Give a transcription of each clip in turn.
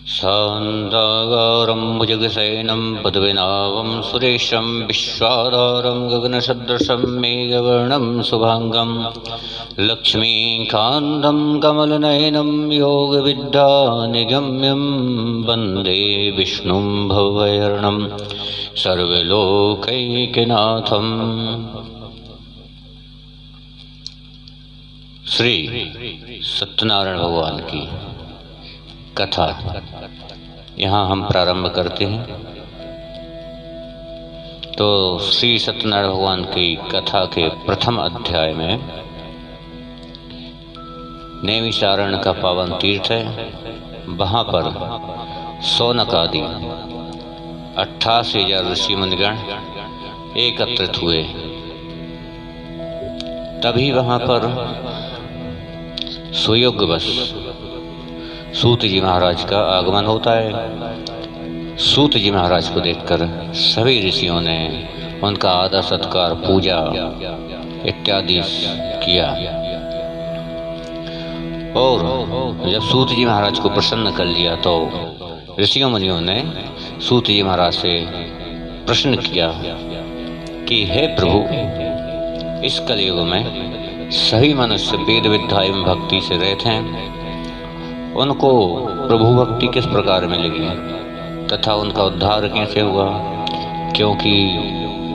शान्ताकारं भुजगशयनं पद्मनाभं सुरेशं विश्वाधारं गगनसदृशं मेघवर्णं शुभांगं लक्ष्मीकान्तं कमलनयनं योगविद्यानिगम्यं वन्दे विष्णुं भवभयहरणं सर्वलोकैकनाथम्। श्री सत्यनारायण भगवान की कथा यहाँ हम प्रारंभ करते हैं। तो श्री सत्यनारायण भगवान की कथा के प्रथम अध्याय में नैमिषारण्य का पावन तीर्थ है। वहाँ पर शौनक आदि 88,000 ऋषि मुनिगण एकत्रित हुए। तभी वहाँ पर सुयोग्यवश सूत जी महाराज का आगमन होता है। सूत जी महाराज को देखकर सभी ऋषियों ने उनका आदर सत्कार पूजा इत्यादि किया। और जब सूत जी महाराज को प्रसन्न कर लिया तो ऋषियों मुनियों ने सूत जी महाराज से प्रश्न किया कि हे प्रभु, इस कलयुग में सभी मनुष्य वेद विद्या एवं भक्ति से रहते हैं, उनको प्रभु भक्ति किस प्रकार मिलेगी तथा उनका उद्धार कैसे हुआ? क्योंकि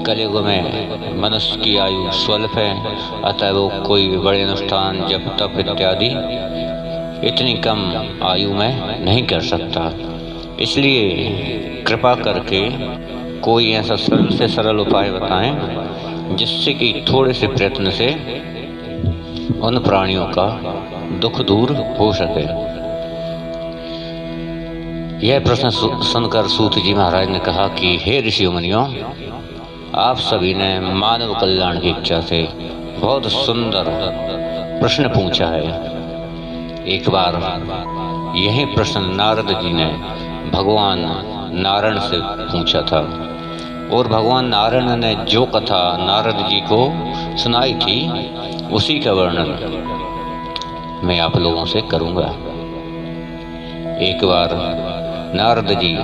कलयुग में मनुष्य की आयु स्वल्प है, अतः वो कोई बड़े अनुष्ठान जप तप इत्यादि इतनी कम आयु में नहीं कर सकता। इसलिए कृपा करके कोई ऐसा सरल से सरल उपाय बताएं जिससे कि थोड़े से प्रयत्न से उन प्राणियों का दुख दूर हो सके। यह प्रश्न सुनकर सूत जी महाराज ने कहा कि हे ऋषियों मुनियों, आप सभी ने मानव कल्याण की इच्छा से बहुत सुंदर प्रश्न पूछा है। एक बार यही प्रश्न नारद जी ने भगवान नारायण से पूछा था और भगवान नारायण ने जो कथा नारद जी को सुनाई थी उसी का वर्णन मैं आप लोगों से करूंगा। एक बार नारद जी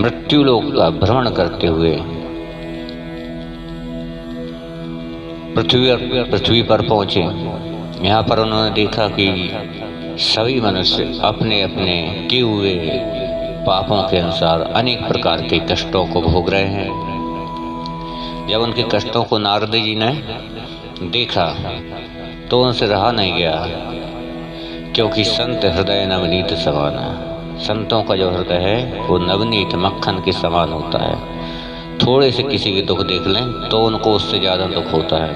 मृत्युलोक का भ्रमण करते हुए पृथ्वी पर पहुंचे। यहाँ पर उन्होंने देखा कि सभी मनुष्य अपने अपने किए हुए पापों के अनुसार अनेक प्रकार के कष्टों को भोग रहे हैं। जब उनके कष्टों को नारद जी ने देखा तो उनसे रहा नहीं गया, क्योंकि संत हृदय नवनीत समाना। संतों का जो हृदय है वो नवनीत मक्खन के समान होता है। थोड़े से किसी के दुख देख लें तो उनको उससे ज़्यादा दुख होता है।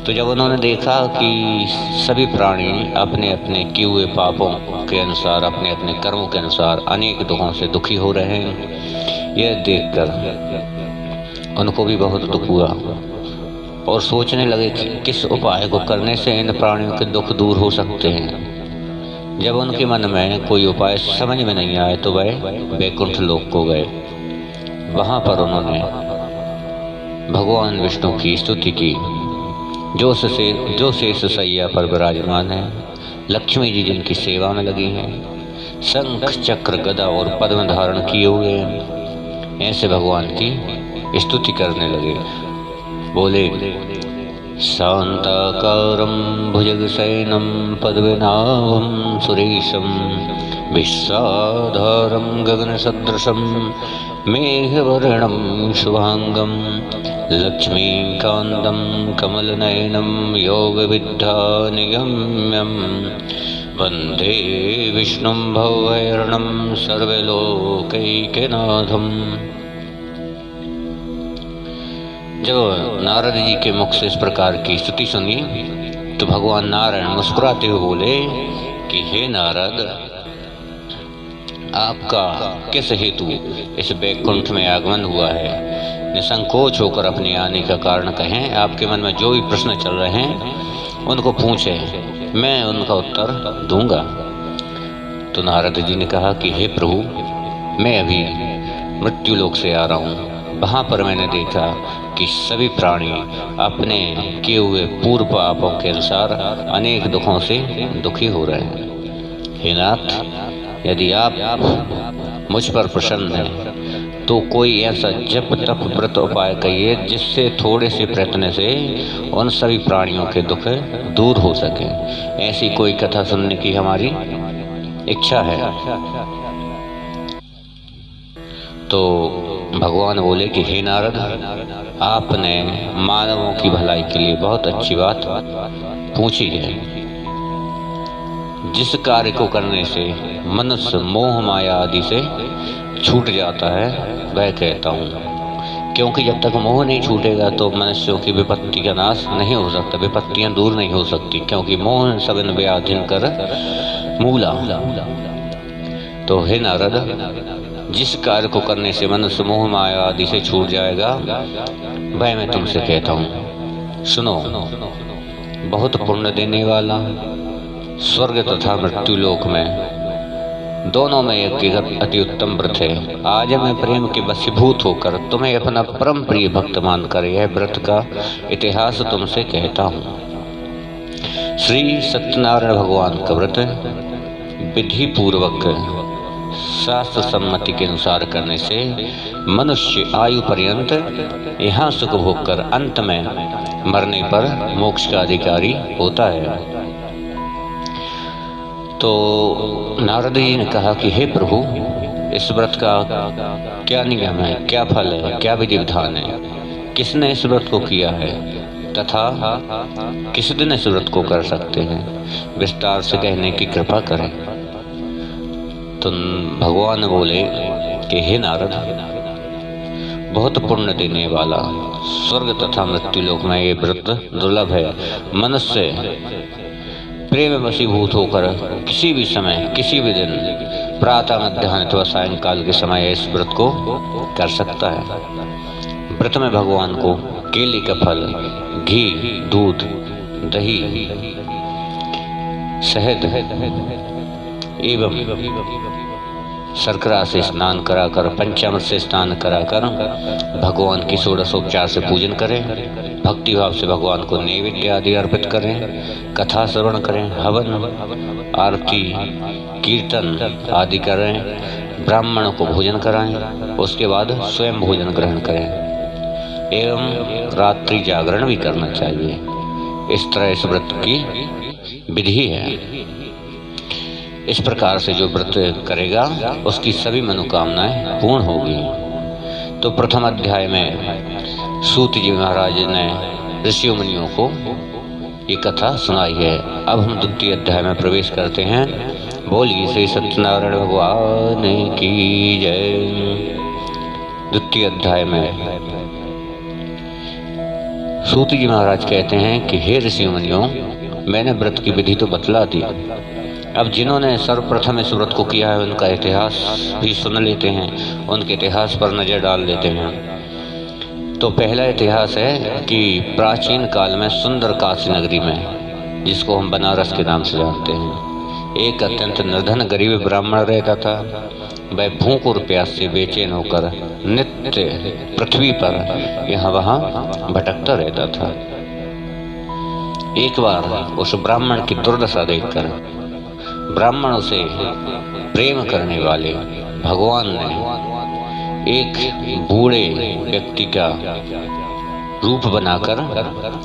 तो जब उन्होंने देखा कि सभी प्राणी अपने अपने किए हुए पापों के अनुसार, अपने अपने कर्मों के अनुसार अनेक दुखों से दुखी हो रहे हैं, यह देखकर उनको भी बहुत दुख हुआ और सोचने लगे कि किस उपाय को करने से इन प्राणियों के दुख दूर हो सकते हैं। जब उनके मन में कोई उपाय समझ में नहीं आए तो वह वैकुंठ लोक को गए। वहाँ पर उन्होंने भगवान विष्णु की स्तुति की, जो शेष सैया पर विराजमान है। लक्ष्मी जी जिनकी सेवा में लगी हैं, शंख चक्र गदा और पद्म धारण किए हुए हैं, ऐसे भगवान की स्तुति करने लगे। बोले, शान्ताकारं भुजगशयनं पद्मनाभं सुरेशं विश्वाधारं गगनसदृशं मेघवर्णं शुभांगं लक्ष्मीकान्तं कमलनयनं योगविद्यानिगम्यं वन्दे विष्णुं भवभयहरणं सर्वलोकैकनाथम्। जब नारद जी के मुख से इस प्रकार की स्तुति सुनी तो भगवान नारायण मुस्कुराते हुए बोले कि हे नारद, आपका किस हेतु इस वैकुंठ में आगमन हुआ है? निसंकोच होकर अपने आने का कारण कहें। आपके मन में जो भी प्रश्न चल रहे हैं उनको पूछें, मैं उनका उत्तर दूंगा। तो नारद जी ने कहा कि हे प्रभु, मैं अभी मृत्युलोक से आ रहा हूँ। वहाँ पर मैंने देखा कि सभी प्राणी अपने किए हुए पूर्व पापों के अनुसार अनेक दुखों से दुखी हो रहे हैं। हे नाथ, यदि आप मुझ पर प्रसन्न हैं तो कोई ऐसा जप तप व्रत उपाय कहिए जिससे थोड़े से प्रयत्न से उन सभी प्राणियों के दुख दूर हो सके। ऐसी कोई कथा सुनने की हमारी इच्छा है। तो भगवान बोले कि हे नारद, आपने मानवों की भलाई के लिए बहुत अच्छी बात पूछी है। जिस कार्य को करने से मनुष्य मोह माया आदि से छूट जाता है वह कहता हूँ, क्योंकि जब तक मोह नहीं छूटेगा तो मनुष्यों की विपत्ति का नाश नहीं हो सकता, विपत्तियां दूर नहीं हो सकती, क्योंकि मोह सबन व्याधिन कर मूला। तो हे नारद, जिस कार्य को करने से मनुष्य मोह माया आदि से छूट जाएगा वह मैं तुमसे कहता हूँ। सुनो, बहुत पुण्य देने वाला स्वर्ग तथा मृत्यु लोक में दोनों में एक अति उत्तम व्रत है। आज मैं प्रेम के वशीभूत होकर तुम्हें अपना परम प्रिय भक्त मानकर यह व्रत का इतिहास तुमसे कहता हूँ। श्री सत्यनारायण भगवान का व्रत विधि पूर्वक शास्त्र सम्मति के अनुसार करने से मनुष्य आयु पर्यंत यहाँ सुख भोग कर अंत में मरने पर मोक्ष का अधिकारी होता है। तो नारद जी ने कहा कि हे प्रभु, इस व्रत का क्या नियम है, क्या फल है, क्या विधि विधान है, किसने इस व्रत को किया है तथा किस दिन इस व्रत को कर सकते हैं, विस्तार से कहने की कृपा करें। तो भगवान बोले कि हे नारद, बहुत पुण्य देने वाला स्वर्ग तथा मृत्यु लोक में ये व्रत दुर्लभ है। मनुष्य प्रेम वशीभूत होकर किसी भी समय, किसी भी दिन, प्रातः मध्याह्न अथवा सायंकाल के समय इस व्रत को कर सकता है। व्रत में भगवान को केले का फल, घी, दूध, दही, शहद एवं शर्करा से स्नान कराकर, पंचामृत से स्नान कराकर भगवान की षोडशोपचार से पूजन करें, भक्ति भाव से भगवान को नैवेद्य आदि अर्पित करें, कथा श्रवण करें, हवन, आरती, कीर्तन आदि करें, ब्राह्मणों को भोजन कराएं, उसके बाद स्वयं भोजन ग्रहण करें एवं रात्रि जागरण भी करना चाहिए। इस तरह इस व्रत की विधि है। इस प्रकार से जो व्रत करेगा उसकी सभी मनोकामनाएं पूर्ण होगी। तो प्रथम अध्याय में सूत जी महाराज ने ऋषि मुनियों को ये कथा सुनाई है। अब हम द्वितीय अध्याय में प्रवेश करते हैं। बोलिए श्री सत्यनारायण भगवान की जय। द्वितीय अध्याय में सूत जी महाराज कहते हैं कि हे ऋषि मुनियों, मैंने व्रत की विधि तो बतला दी। अब जिन्होंने सर्वप्रथम इस व्रत को किया है उनका इतिहास भी सुन लेते हैं, उनके इतिहास पर नजर डाल लेते हैं। तो पहला इतिहास है कि प्राचीन काल में सुंदर काशी नगरी में, जिसको हम बनारस के नाम से जानते हैं, एक अत्यंत निर्धन गरीब ब्राह्मण रहता था। वह भूख और प्यास से बेचैन होकर नित्य पृथ्वी पर यहाँ वहाँ भटकता रहता था। एक बार उस ब्राह्मण की दुर्दशा देखकर ब्राह्मणों से प्रेम करने वाले भगवान ने एक बूढ़े व्यक्ति का रूप बनाकर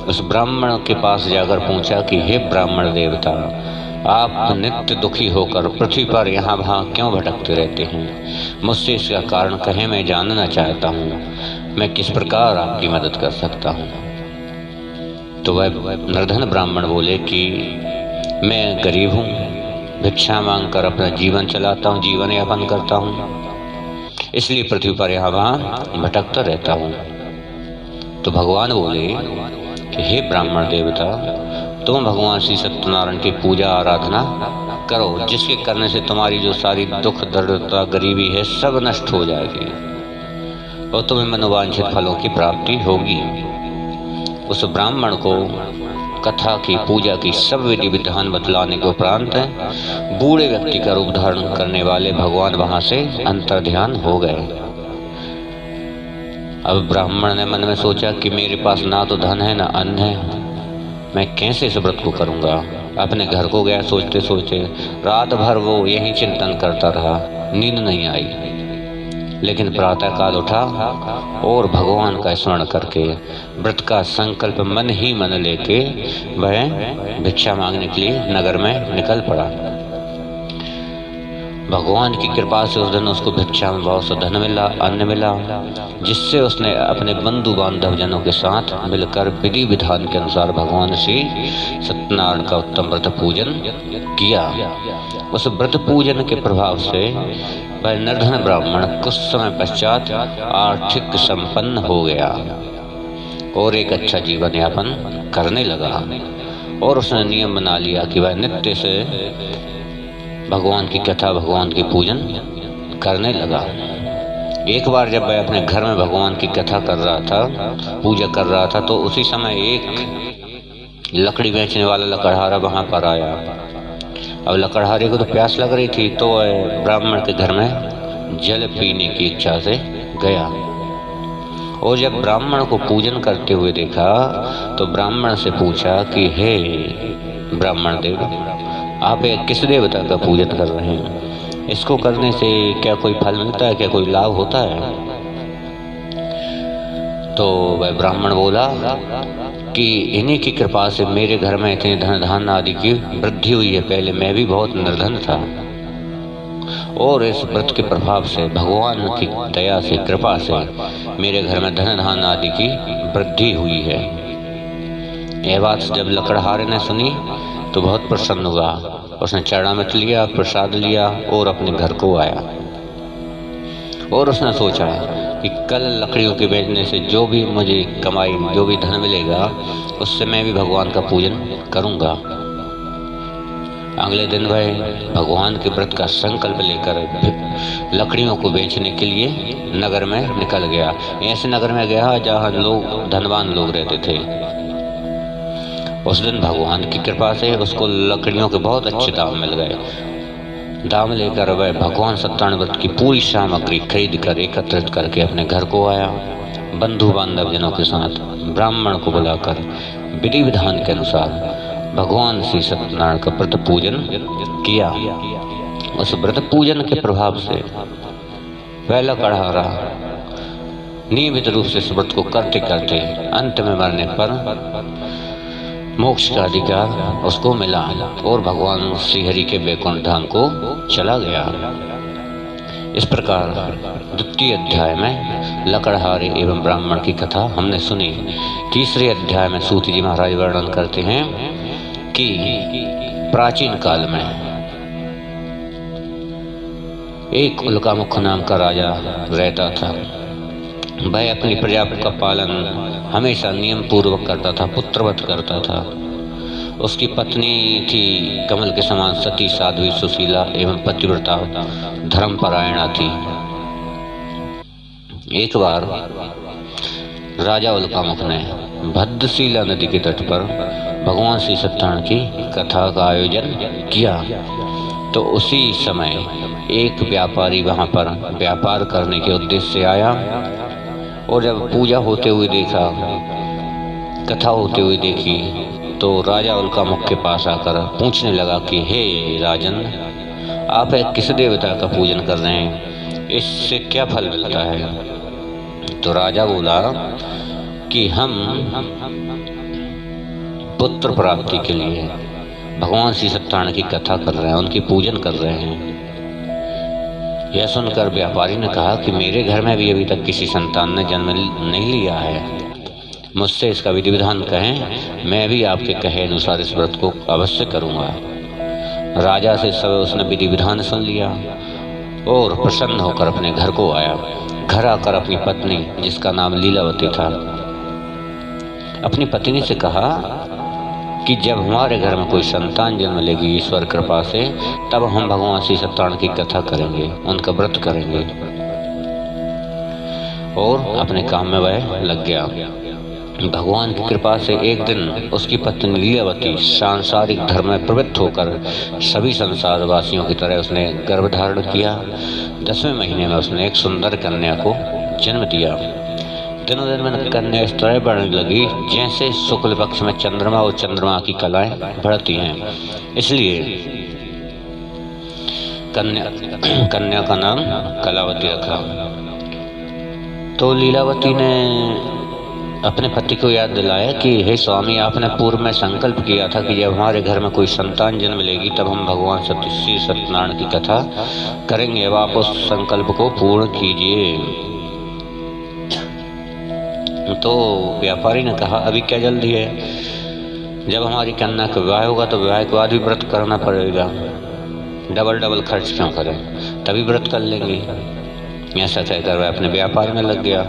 उस ब्राह्मण के पास जाकर पूछा कि हे ब्राह्मण देवता, आप नित्य दुखी होकर पृथ्वी पर यहाँ वहाँ क्यों भटकते रहते हैं? मुझसे इसका कारण कहें, मैं जानना चाहता हूँ। मैं किस प्रकार आपकी मदद कर सकता हूँ? तो वह निर्धन ब्राह्मण बोले कि मैं गरीब हूँ, भिक्षा मांगकर अपना जीवन चलाता हूँ, जीवन यापन करता हूँ, इसलिए पृथ्वी पर यहाँ वहाँ भटकता रहता हूँ। तो भगवान बोले कि हे ब्राह्मण देवता, तुम भगवान श्री सत्यनारायण की पूजा आराधना करो, जिसके करने से तुम्हारी जो सारी दुख दरिद्रता गरीबी है सब नष्ट हो जाएगी और तुम्हें मनोवांछित फलों की प्राप्ति होगी। उस ब्राह्मण को कथा की, पूजा की सब विधि विधान बतलाने के उपरांत बूढ़े व्यक्ति का रूप धारण करने वाले भगवान वहां से अंतर्ध्यान हो गए। अब ब्राह्मण ने मन में सोचा कि मेरे पास ना तो धन है ना अन्न है, मैं कैसे इस व्रत को करूंगा? अपने घर को गया। सोचते सोचते रात भर वो यही चिंतन करता रहा, नींद नहीं आई। लेकिन प्रातः काल उठा और भगवान का स्मरण करके व्रत का संकल्प मन ही मन लेके वह भिक्षा मांगने के लिए नगर में निकल पड़ा। भगवान की कृपा से उस दिन उसको भिक्षा में बहुत सा धन मिला, अन्न मिला, जिससे उसने अपने बंधु बांधव जनों के साथ मिलकर विधि विधान के अनुसार भगवान श्री सत्यनारायण का उत्तम व्रत पूजन किया। उस व्रत पूजन के प्रभाव से वह निर्धन ब्राह्मण कुछ समय पश्चात आर्थिक संपन्न हो गया और एक अच्छा जीवन यापन करने लगा। और उसने नियम बना लिया कि वह नित्य से भगवान की कथा, भगवान की पूजन करने लगा। एक बार जब वह अपने घर में भगवान की कथा कर रहा था, पूजा कर रहा था, तो उसी समय एक लकड़ी बेचने वाला लकड़हारा वहां पर आया। अब लकड़हारे को तो प्यास लग रही थी, तो वह ब्राह्मण के घर में जल पीने की इच्छा से गया। और जब ब्राह्मण को पूजन करते हुए देखा तो ब्राह्मण से पूछा कि हे ब्राह्मण देव, आप एक किस देवता का पूजन कर रहे हैं? इसको करने से क्या कोई फल मिलता है, क्या कोई लाभ होता है? तो वह ब्राह्मण बोला कि इन्हीं की कृपा से मेरे घर में इतने धन धान आदि की वृद्धि हुई है। पहले मैं भी बहुत निर्धन था और इस व्रत के प्रभाव से, भगवान की दया से, कृपा से मेरे घर में धन धान आदि की वृद्धि हुई है। यह बात जब लकड़हारे ने सुनी तो बहुत प्रसन्न हुआ। उसने चरणामृत लिया, प्रसाद लिया और अपने घर को आया। और उसने सोचा कि कल लकड़ियों के बेचने से जो भी मुझे कमाई, जो भी धन मिलेगा, उससे मैं भी भगवान का पूजन करूंगा। अगले दिन वह भगवान के व्रत का संकल्प लेकर लकड़ियों को बेचने के लिए नगर में निकल गया। ऐसे नगर में गया जहाँ लोग, धनवान लोग रहते थे। उस दिन भगवान की कृपा से उसको लकड़ियों के बहुत अच्छे दाम मिल गए। दाम लेकर वह भगवान सत्यनारायण व्रत की पूरी सामग्री खरीद कर एकत्रित करके अपने घर को आया। बंधु बांधव जनों के साथ ब्राह्मण को बुलाकर विधि विधान के अनुसार भगवान श्री सत्यनारायण का व्रत पूजन किया। उस व्रत पूजन के प्रभाव से वह लकड़हारा नियमित रूप से इस व्रत को करते करते अंत में मरने पर मोक्ष का अधिकार उसको मिला और भगवान श्री हरि के वैकुंठ धाम को चला गया। इस प्रकार द्वितीय अध्याय में लकड़हारे एवं ब्राह्मण की कथा हमने सुनी। तीसरे अध्याय में सूत जी महाराज वर्णन करते हैं कि प्राचीन काल में एक उल्कामुख नाम का राजा रहता था। वह अपनी प्रजा का पालन हमेशा नियम पूर्वक करता था, पुत्रवत करता था। उसकी पत्नी थी कमल के समान सती, साध्वी, सुशीला एवं पतिव्रता, धर्मपरायणा थी। एक बार राजा उल्कामुख ने भद्रशिला नदी के तट पर भगवान श्री सत्यनारायण की कथा का आयोजन किया। तो उसी समय एक व्यापारी वहां पर व्यापार करने के उद्देश्य से आया और जब पूजा होते हुए देखा, कथा होते हुए देखी, तो राजा उल्कामुख के पास आकर पूछने लगा कि हे राजन, आप एक किस देवता का पूजन कर रहे हैं? इससे क्या फल मिलता है? तो राजा बोला कि हम पुत्र प्राप्ति के लिए भगवान श्री सत्यनारायण की कथा कर रहे हैं, उनकी पूजन कर रहे हैं। यह सुनकर व्यापारी ने कहा कि मेरे घर में भी अभी तक किसी संतान ने जन्म नहीं लिया है, मुझसे इसका विधि विधान कहें, मैं भी आपके कहे अनुसार इस व्रत को अवश्य करूंगा। राजा से सब उसने विधि विधान सुन लिया और प्रसन्न होकर अपने घर को आया। घर आकर अपनी पत्नी, जिसका नाम लीलावती था, अपनी पत्नी से कहा कि जब हमारे घर में कोई संतान जन्म लेगी ईश्वर कृपा से, तब हम भगवान श्री सत्यनारायण की कथा करेंगे, उनका व्रत करेंगे। और अपने काम में वह लग गया। भगवान की कृपा से एक दिन उसकी पत्नी लीलावती सांसारिक धर्म में प्रवृत्त होकर सभी संसार वासियों की तरह उसने गर्भ धारण किया। 10वें महीने में उसने एक सुंदर कन्या को जन्म दिया। दिनों दिन में कन्या इस तरह बढ़ने लगी जैसे शुक्ल पक्ष में चंद्रमा और चंद्रमा की कलाएं बढ़ती हैं। इसलिए कन्या का नाम कलावती रखा। तो लीलावती ने अपने पति को याद दिलाया कि हे स्वामी, आपने पूर्व में संकल्प किया था कि जब हमारे घर में कोई संतान जन्म लेगी तब हम भगवान श्री सत्यनारायण की कथा करेंगे। अब आप उस संकल्प को पूर्ण कीजिए। तो व्यापारी ने कहा, अभी क्या जल्दी है? जब हमारी कन्या का विवाह होगा तो विवाह के बाद भी व्रत करना पड़ेगा, डबल खर्च क्यों करें, तभी व्रत कर लेंगे। ऐसा कहकर वह अपने व्यापार में लग गया।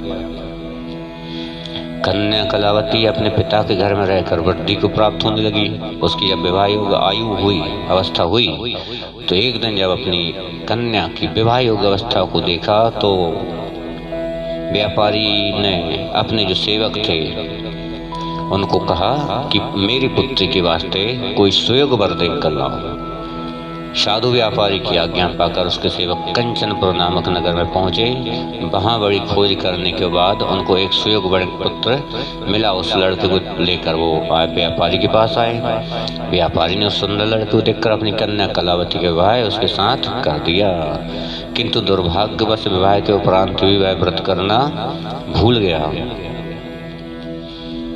कन्या कलावती अपने पिता के घर में रहकर वृद्धि को प्राप्त होने लगी। उसकी जब विवाह योग्य आयु हुई, अवस्था हुई, तो एक दिन जब अपनी कन्या की विवाह योग्य अवस्था को देखा तो व्यापारी ने अपने जो सेवक थे उनको कहा कि मेरी पुत्री के वास्ते कोई सुयोग वर देख कर लाओ। साधु व्यापारी की आज्ञा पाकर उसके सेवक कंचनपुर नामक नगर में पहुंचे। वहां बड़ी खोज करने के बाद उनको एक सुयोग वर पुत्र मिला। उस लड़के को लेकर वो व्यापारी के पास आए। व्यापारी ने उस सुंदर लड़के को देखकर अपनी कन्या कलावती के विवाह उसके साथ कर दिया, किंतु दुर्भाग्यवश विवाह के उपरांत भी वह व्रत करना भूल गया।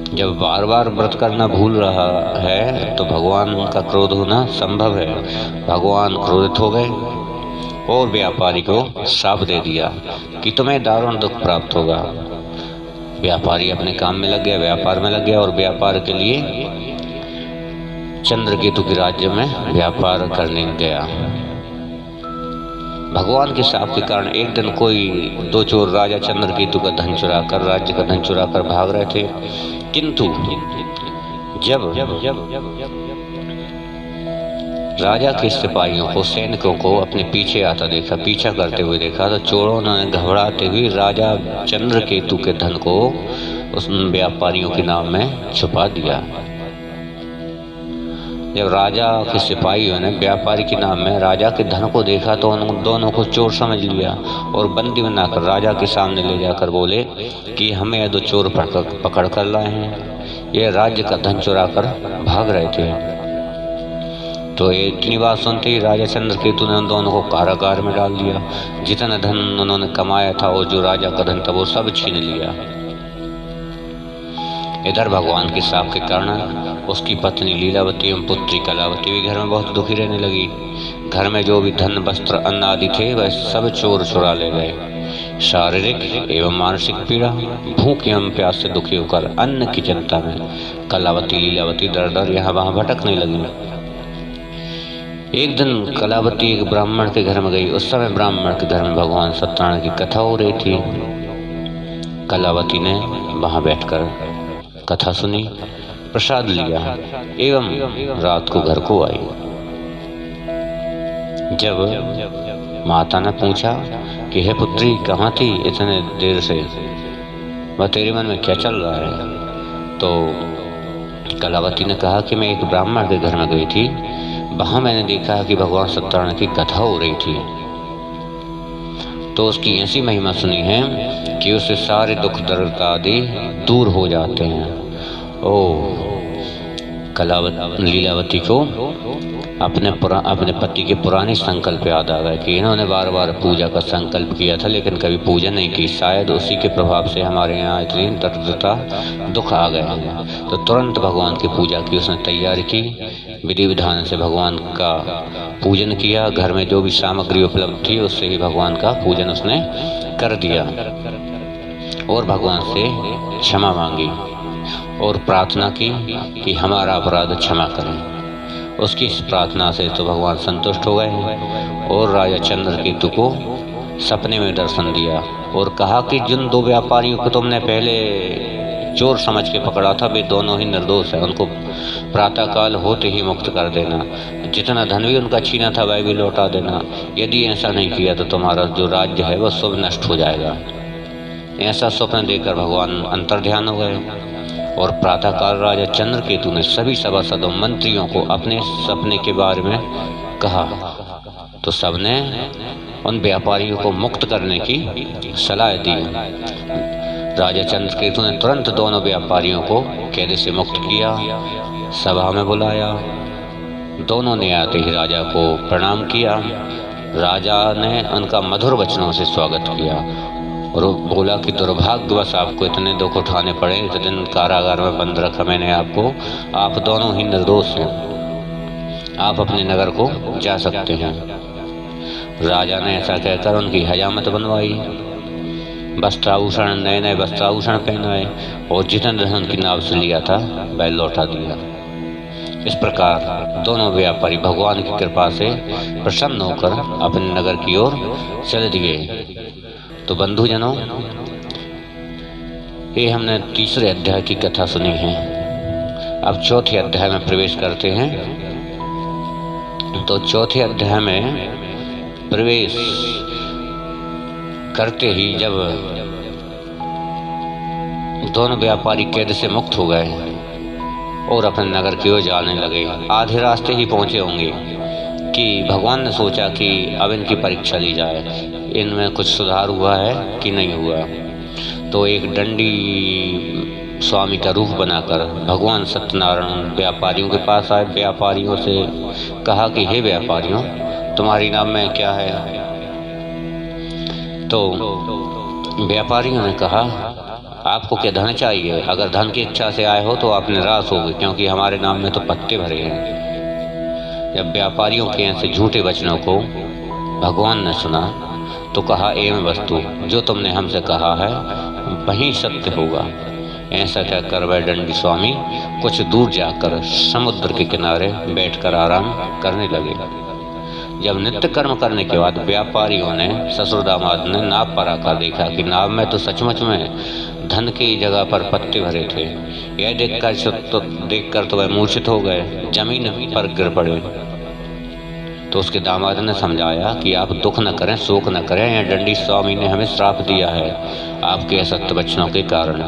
जब बार बार व्रत करना भूल रहा है तो भगवान का क्रोध होना संभव है। भगवान क्रोधित हो गए और व्यापारी को श्राप दे दिया कि तुम्हें दारुण दुख प्राप्त होगा। व्यापारी अपने काम में लग गया, व्यापार में लग गया और व्यापार के लिए चंद्रकेतु के राज्य में व्यापार करने गया। भगवान के शाप के कारण एक दिन कोई दो चोर राजा चंद्रकेतु का धन चुराकर, राज्य का धन चुराकर भाग रहे थे। किंतु जब राजा के सिपाहियों को, सैनिकों को अपने पीछे आता देखा, पीछा करते हुए देखा, तो चोरों ने घबराते हुए राजा चंद्रकेतु के धन को उस व्यापारियों के नाम में छुपा दिया। जब राजा के सिपाहियों ने व्यापारी के नाम में राजा के धन को देखा तो उन दोनों को चोर समझ लिया और बंदी बनाकर राजा के सामने ले जाकर बोले कि हमें ये दो चोर पकड़ कर लाए हैं, ये राज्य का धन चुरा कर भाग रहे थे। तो ये इतनी बात सुनते ही राजा चंद्रकेतु ने उन दोनों को कारागार में डाल दिया। जितना धन उन्होंने कमाया था और जो राजा का धन था वो सब छीन लिया। इधर भगवान के शाप के कारण उसकी पत्नी लीलावती एवं पुत्री कलावती भी घर में बहुत दुखी रहने लगी। घर में जो भी धन, वस्त्र, अन्न आदि थे वह सब चोर चुरा ले गए। शारीरिक एवं मानसिक पीड़ा, भूख एवं प्यास से दुखी होकर अन्न की चिंता में कलावती लीलावती दर दर यहाँ वहाँ भटकने लगी। एक दिन कलावती एक ब्राह्मण के घर में गई। उस समय ब्राह्मण के घर में भगवान सत्यनारायण की कथा हो रही थी। कलावती ने वहाँ बैठकर कथा सुनी, प्रसाद लिया एवं रात को घर को आई। जब माता ने पूछा कि हे पुत्री, कहाँ थी इतने देर से, वह तेरे मन में क्या चल रहा है? तो कलावती ने कहा कि मैं एक ब्राह्मण के घर में गई थी, वहां मैंने देखा कि भगवान सत्यनारायण की कथा हो रही थी। तो उसकी ऐसी महिमा सुनी है कि उससे सारे दुख दर्द आदि दूर हो जाते हैं। लीलावती को अपने पति के पुराने संकल्प याद आ गए कि इन्होंने बार बार पूजा का संकल्प किया था लेकिन कभी पूजा नहीं की। शायद उसी के प्रभाव से हमारे यहाँ इतनी दरिद्रता, दुख आ गए हैं। तो तुरंत भगवान की पूजा की उसने तैयारी की, विधि विधान से भगवान का पूजन किया। घर में जो भी सामग्री उपलब्ध थी उससे ही भगवान का पूजन उसने कर दिया और भगवान से क्षमा मांगी और प्रार्थना की कि हमारा अपराध क्षमा करें। उसकी इस प्रार्थना से तो भगवान संतुष्ट हो गए और राजा चंद्रकेतु को सपने में दर्शन दिया और कहा कि जिन दो व्यापारियों को तुमने पहले चोर समझ के पकड़ा था वे दोनों ही निर्दोष है, उनको प्रातःकाल होते ही मुक्त कर देना। जितना धन भी उनका छीना था वह भी लौटा देना। यदि ऐसा नहीं किया तो तुम्हारा जो राज्य है वह सब नष्ट हो जाएगा। ऐसा स्वप्न देकर भगवान अंतर्ध्यान हो गए और प्रातःकाल राजा चंद्रकेतु ने सभी सभासदों, मंत्रियों को अपने सपने के बारे में कहा तो सबने उन व्यापारियों को मुक्त करने की सलाह दी। राजा चंद्रकेतु ने तुरंत दोनों व्यापारियों को कैद से मुक्त किया, सभा में बुलाया। दोनों ने आते ही राजा को प्रणाम किया। राजा ने उनका मधुर वचनों से स्वागत किया और बोला कि दुर्भाग्यवश आपको इतने दुख उठाने पड़े, इतने दिन कारागार में बंद रखा मैंने आपको, आप दोनों ही निर्दोष हैं, आप अपने नगर को जा सकते हैं। राजा ने ऐसा कहकर उनकी हजामत बनवाई, वस्त्राभूषण, नए नए वस्त्राभूषण पहनाए और जितने धन उनकी नाव से लिया था वह लौटा दिया। इस प्रकार दोनों व्यापारी भगवान की कृपा से प्रसन्न होकर अपने नगर की ओर चले दिए। तो बंधुजनों, ये हमने तीसरे अध्याय की कथा सुनी है। अब चौथे अध्याय में प्रवेश करते हैं। तो चौथे अध्याय में प्रवेश करते ही जब दोनों व्यापारी कैद से मुक्त हो गए और अपने नगर की ओर जाने लगे, आधे रास्ते ही पहुंचे होंगे कि भगवान ने सोचा कि अब इनकी परीक्षा ली जाए, इनमें कुछ सुधार हुआ है कि नहीं हुआ। तो एक दंडी स्वामी का रूप बनाकर भगवान सत्यनारायण व्यापारियों के पास आए। व्यापारियों से कहा कि हे व्यापारियों, तुम्हारी नाम में क्या है? तो व्यापारियों ने कहा, आपको क्या धन चाहिए? अगर धन की इच्छा से आए हो तो आप निराश होगे, क्योंकि हमारे नाम में तो पत्ते भरे हैं। जब व्यापारियों के ऐसे झूठे वचनों को भगवान ने सुना तो कहा, एवं वस्तु जो तुमने हमसे कहा है वही सत्य होगा। ऐसा कहकर वह दंडी स्वामी कुछ दूर जाकर समुद्र के किनारे बैठकर आराम करने लगे। जब नित्य कर्म करने के बाद व्यापारियों ने, ससुर दामाद ने नाव पर आकर देखा कि नाव में तो सचमुच में धन की जगह पर पत्ते भरे थे। यह देखकर तो वह मूर्छित हो गए, जमीन पर गिर पड़े। तो उसके दामाद ने समझाया कि आप दुख न करें, शोक न करें, यह दंडी स्वामी ने हमें श्राप दिया है आपके असत्य वचनों के कारण,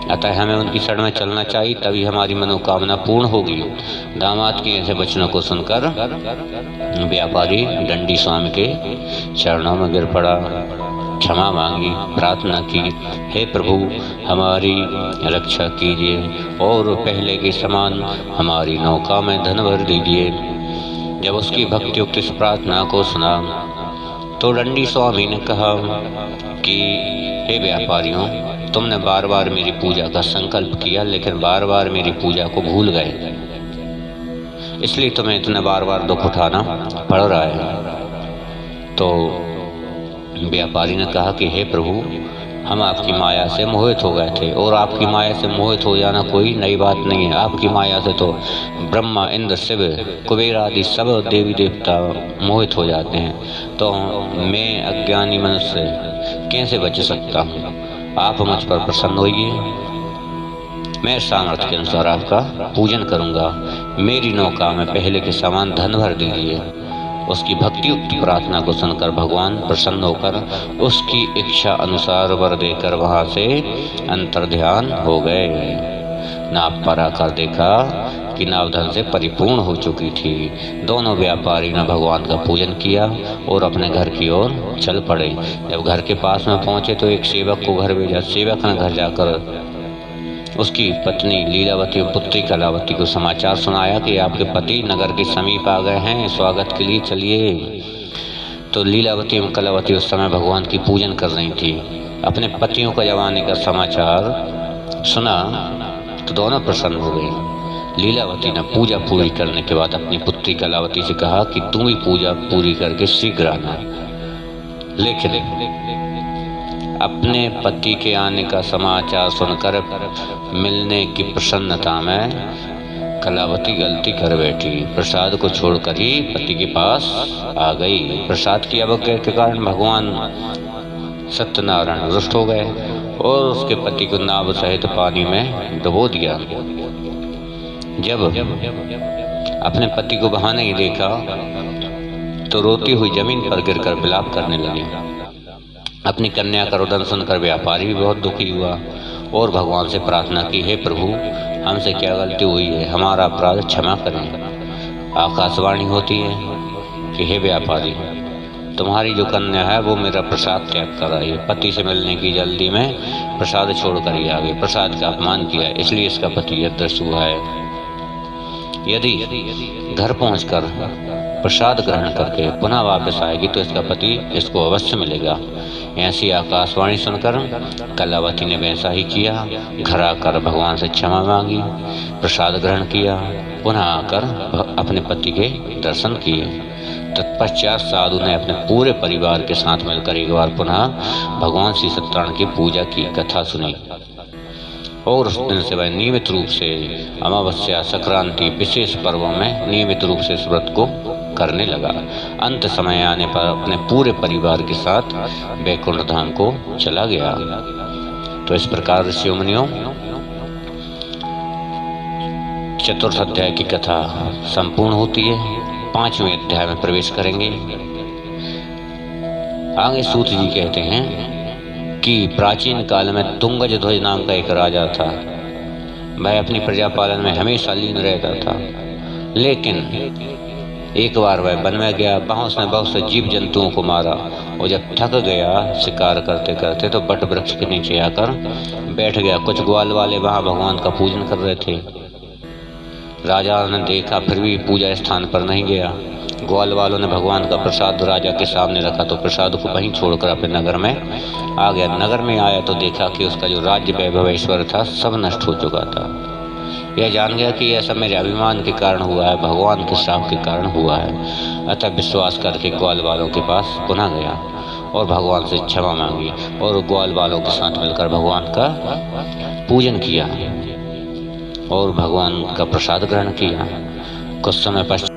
अतः हमें उनकी शरण में चलना चाहिए, तभी हमारी मनोकामना पूर्ण होगी। दामाद के ऐसे वचनों को सुनकर व्यापारी दंडी स्वामी के चरणों में गिर पड़ा, क्षमा मांगी, प्रार्थना की, हे प्रभु हमारी रक्षा कीजिए और पहले के समान हमारी नौका में धन भर दीजिए। जब उसकी भक्तियुक्त इस प्रार्थना को सुना तो दंडी स्वामी ने कहा कि हे व्यापारियों, तुमने बार बार मेरी पूजा का संकल्प किया, लेकिन बार बार मेरी पूजा को भूल गए, इसलिए तुम्हें इतना बार बार दुख उठाना पड़ रहा है। तो व्यापारी ने कहा कि हे प्रभु, हम आपकी माया से मोहित हो गए थे, और आपकी माया से मोहित हो जाना कोई नई बात नहीं है। आपकी माया से तो ब्रह्मा, इंद्र, शिव, कुबेर आदि सब देवी देवता मोहित हो जाते हैं, तो मैं अज्ञानी मनुष्य कैसे बच सकता हूँ? आप मुझ पर प्रसन्न होइए, मैं सामर्थ्य के अनुसार आपका पूजन करूँगा। मेरी नौका में पहले के समान धन भर दीजिए। उसकी भक्तियुक्त प्रार्थना को सुनकर भगवान प्रसन्न होकर उसकी इच्छा अनुसार वर देकर वहाँ से अंतर्ध्यान हो गए। नाव पर आकर देखा कि नाव धन से परिपूर्ण हो चुकी थी। दोनों व्यापारी ने भगवान का पूजन किया और अपने घर की ओर चल पड़े। जब घर के पास में पहुँचे तो एक सेवक को घर भेजा। सेवक ने घर जाकर उसकी पत्नी लीलावती और पुत्री कलावती को समाचार सुनाया कि आपके पति नगर के समीप आ गए हैं, स्वागत के लिए चलिए। तो लीलावती और कलावती उस समय भगवान की पूजन कर रही थी। अपने पतियों का जब आने का समाचार सुना तो दोनों प्रसन्न हो गई। लीलावती ने पूजा पूरी करने के बाद अपनी पुत्री कलावती से कहा कि तुम भी पूजा पूरी करके शीघ्र आना। लेकिन अपने पति के आने का समाचार सुनकर मिलने की प्रसन्नता में कलावती गलती कर बैठी। प्रसाद को छोड़कर ही पति के पास आ गई। प्रसाद की अवज्ञा के कारण भगवान सत्यनारायण रुष्ट हो गए और उसके पति को नाव सहित पानी में डुबो दिया। जब अपने पति को वहां नहीं देखा तो रोती हुई जमीन पर गिरकर विलाप करने लगी। अपनी कन्या का रोदन सुनकर व्यापारी भी बहुत दुखी हुआ और भगवान से प्रार्थना की, हे प्रभु हमसे क्या गलती हुई है, हमारा अपराध क्षमा करें। आकाशवाणी होती है कि हे व्यापारी, तुम्हारी जो कन्या है वो मेरा प्रसाद त्याग कर आई है। पति से मिलने की जल्दी में प्रसाद छोड़कर ही आ गई, प्रसाद का अपमान किया, इसलिए इसका पति अदृश्य हुआ है। यदि घर पहुंचकर प्रसाद ग्रहण करके पुनः वापस आएगी तो इसका पति इसको अवश्य मिलेगा। ऐसी आकाशवाणी सुनकर कलावती ने वैसा ही किया। घर आकर भगवान से क्षमा मांगी, प्रसाद ग्रहण किया, पुनः आकर अपने पति के दर्शन किए। तत्पश्चात साधु ने अपने पूरे परिवार के साथ मिलकर एक बार पुनः भगवान श्री सत्यनारायण की पूजा की, कथा सुनी और उस दिन से वह नियमित रूप से अमावस्या, संक्रांति, विशेष पर्वों में नियमित रूप से इस व्रत को करने लगा। अंत समय आने पर अपने पूरे परिवार के साथ वैकुंठ धाम को चला गया। तो इस प्रकार ऋषियों मुनियों चतुर्थ अध्याय की कथा संपूर्ण होती है। 5वें अध्याय में प्रवेश करेंगे। आगे सूत जी कहते हैं कि प्राचीन काल में तुंगध्वज नाम का एक राजा था। वह अपनी प्रजा पालन में हमेशा लीन रहता था, लेकिन एक बार वह वन में गया। वहाँ उसने बहुत से जीव जंतुओं को मारा और जब थक गया शिकार करते करते तो बट वृक्ष के नीचे आकर बैठ गया। कुछ ग्वाल वाले वहाँ भगवान का पूजन कर रहे थे। राजा ने देखा, फिर भी पूजा स्थान पर नहीं गया। ग्वाल वालों ने भगवान का प्रसाद राजा के सामने रखा तो प्रसाद को वहीं छोड़कर अपने नगर में आ गया। नगर में आया तो देखा कि उसका जो राज्य वैभव ऐश्वर्य था सब नष्ट हो चुका था। यह जान गया कि यह सब मेरे अभिमान के कारण हुआ है, भगवान के श्राप के कारण हुआ है। अतः विश्वास करके ग्वाल वालों के पास पुनः गया और भगवान से क्षमा मांगी और ग्वाल वालों के साथ मिलकर भगवान का पूजन किया और भगवान का प्रसाद ग्रहण किया। कुछ समय पश्चात